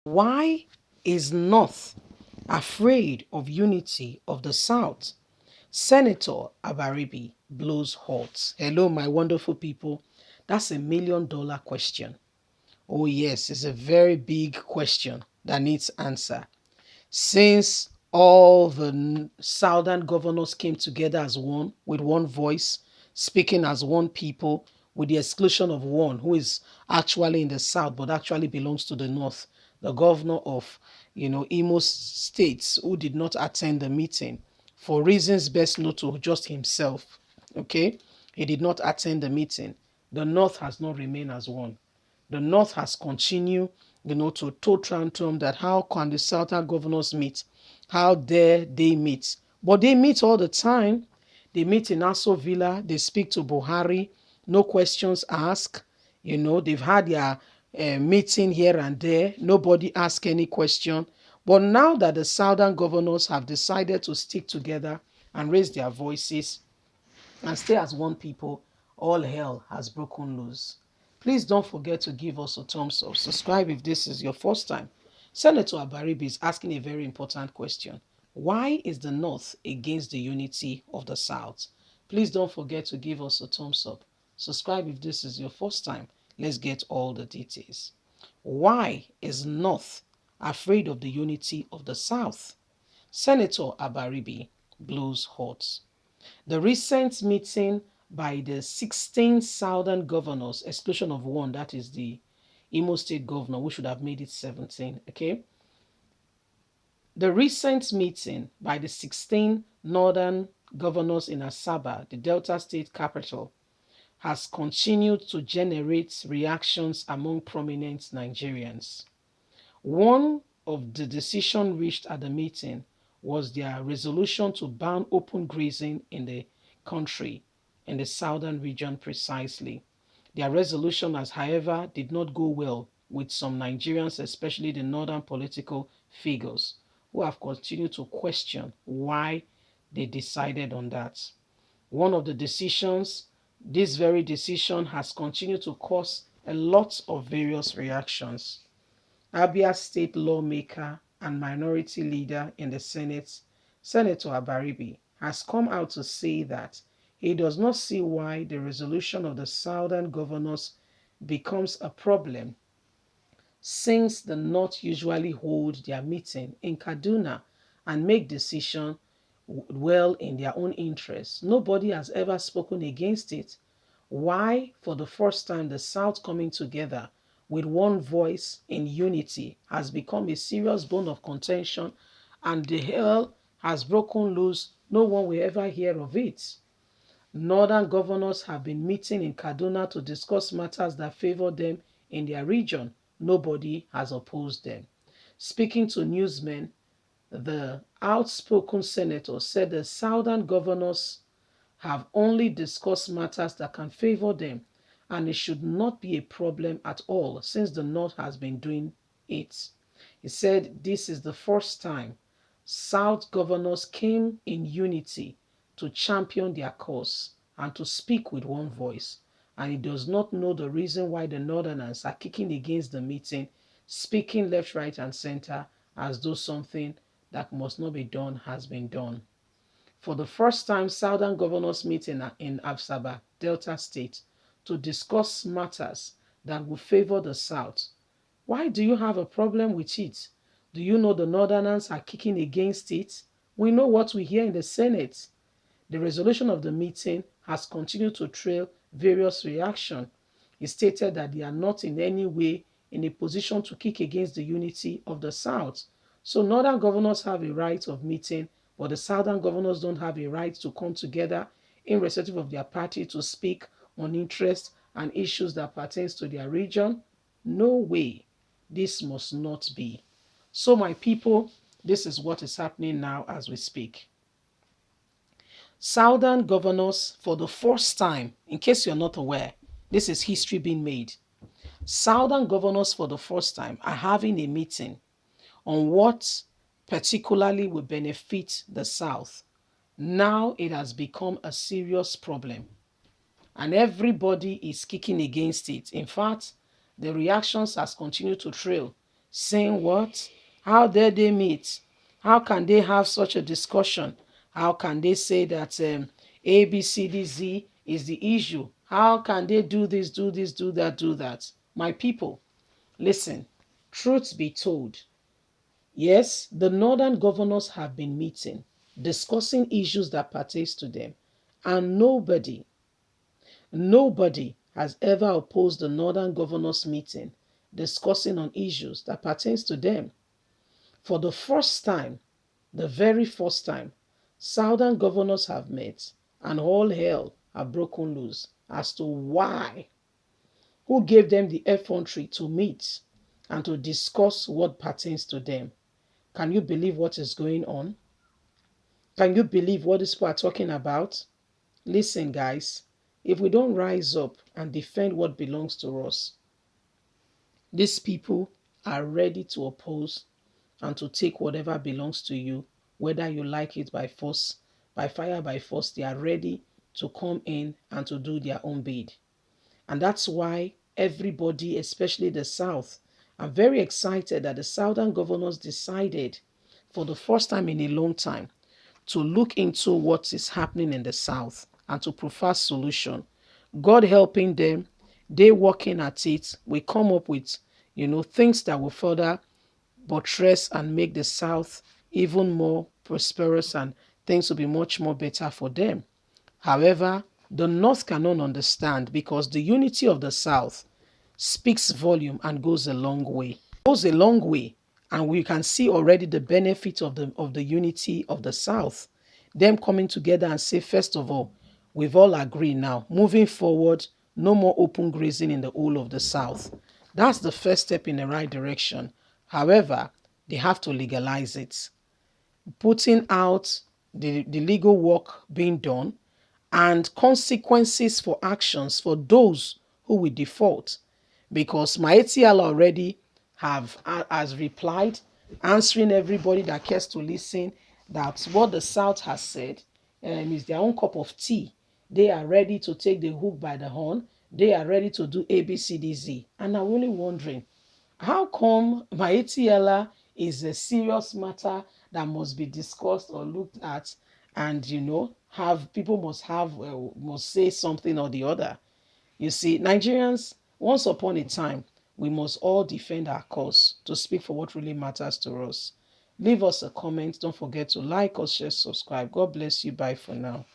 Why is North afraid of unity of the South? Senator Abaribe blows hot. Hello, my wonderful people. That's $1 million question. Oh, yes, it's a very big question that needs answer. Since all the southern governors came together as one, with one voice, speaking as one people, with the exclusion of one who is actually in the south but actually belongs to the north, the governor of Imo states, who did not attend the meeting for reasons best known to just himself. Okay, he did not attend the meeting. The north has not remained as one. The North has continued, to toe tantrum that how can the Southern governors meet? How dare they meet? But they meet all the time. They meet in Aso Villa. They speak to Buhari. No questions asked. They've had their meeting here and there. Nobody asked any question. But now that the Southern governors have decided to stick together and raise their voices, and stay as one people, all hell has broken loose. Please don't forget to give us a thumbs up. Subscribe if this is your first time. Senator Abaribe is asking a very important question. Why is the North against the unity of the South? Please don't forget to give us a thumbs up. Subscribe if this is your first time. Let's get all the details. Why is North afraid of the unity of the South? Senator Abaribe blows hot. The recent meeting by the 16 southern governors, exclusion of one, that is the Imo State governor, we should have made it 17, okay? The recent meeting by the 16 northern governors in Asaba, the Delta State capital, has continued to generate reactions among prominent Nigerians. One of the decisions reached at the meeting was their resolution to ban open grazing in the country, in the southern region precisely. Their resolution, as however, did not go well with some Nigerians, especially the northern political figures, who have continued to question why they decided on that. One of the decisions, this very decision, has continued to cause a lot of various reactions. Abia State lawmaker and minority leader in the Senate, Senator Abaribe, has come out to say that he does not see why the resolution of the southern governors becomes a problem, since the North usually hold their meeting in Kaduna and make decisions well in their own interests. Nobody has ever spoken against it. Why, for the first time, the South coming together with one voice in unity has become a serious bone of contention, and the hell has broken loose. No one will ever hear of it. Northern governors have been meeting in Kaduna to discuss matters that favor them in their region. Nobody has opposed them. Speaking to newsmen, the outspoken senator said the southern governors have only discussed matters that can favor them, and it should not be a problem at all since the North has been doing it. He said this is the first time South governors came in unity to champion their cause and to speak with one voice, and he does not know the reason why the Northerners are kicking against the meeting, speaking left, right, and center as though something that must not be done has been done. For the first time, Southern governors meet in Absaba, Delta State, to discuss matters that will favor the South. Why do you have a problem with it? Do you know the Northerners are kicking against it? We know what we hear in the Senate. The resolution of the meeting has continued to trail various reactions. He stated that they are not in any way in a position to kick against the unity of the South. So Northern governors have a right of meeting, but the Southern governors don't have a right to come together irrespective of their party to speak on interests and issues that pertains to their region. No way. This must not be. So my people, this is what is happening now as we speak. Southern governors, for the first time, in case you're not aware, this is history being made. Southern governors, for the first time, are having a meeting on what particularly will benefit the South. Now it has become a serious problem, and everybody is kicking against it. In fact, the reactions has continued to trail. saying what? How dare they meet? How can they have such a discussion? How can they say that A, B, C, D, Z is the issue? How can they do this, do that, do that? My people, listen, truth be told, yes, the northern governors have been meeting, discussing issues that pertains to them, and nobody has ever opposed the northern governors meeting, discussing on issues that pertains to them. For the first time, the very first time, southern governors have met, and all hell have broken loose as to why, who gave them the effrontery to meet and to discuss what pertains to them. Can you believe what is going on? Can you believe what these people are talking about? Listen, guys, if we don't rise up and defend what belongs to us, these people are ready to oppose and to take whatever belongs to you, whether you like it by force, by fire, by force. They are ready to come in and to do their own bid. And that's why everybody, especially the South, I'm very excited that the Southern governors decided for the first time in a long time to look into what is happening in the South and to provide solution. God helping them, they working at it. We come up with, things that will further buttress and make the South even more prosperous, and things will be much more better for them. However, the North cannot understand because the unity of the South speaks volume and goes a long way. Goes a long way. And we can see already the benefit of the unity of the South. Them coming together and say, first of all, we've all agreed now, moving forward, no more open grazing in the whole of the South. That's the first step in the right direction. However, they have to legalize it, putting out the legal work being done, and consequences for actions for those who will default. Because Maetiala already has replied, answering everybody that cares to listen, that what the South has said is their own cup of tea. They are ready to take the hook by the horn. They are ready to do ABCDZ. And I'm really wondering, how come Maetiala is a serious matter that must be discussed or looked at, and have people must say something or the other? You see, Nigerians, once upon a time, we must all defend our cause to speak for what really matters to us. Leave us a comment. Don't forget to like us, share, subscribe. God bless you. Bye for now.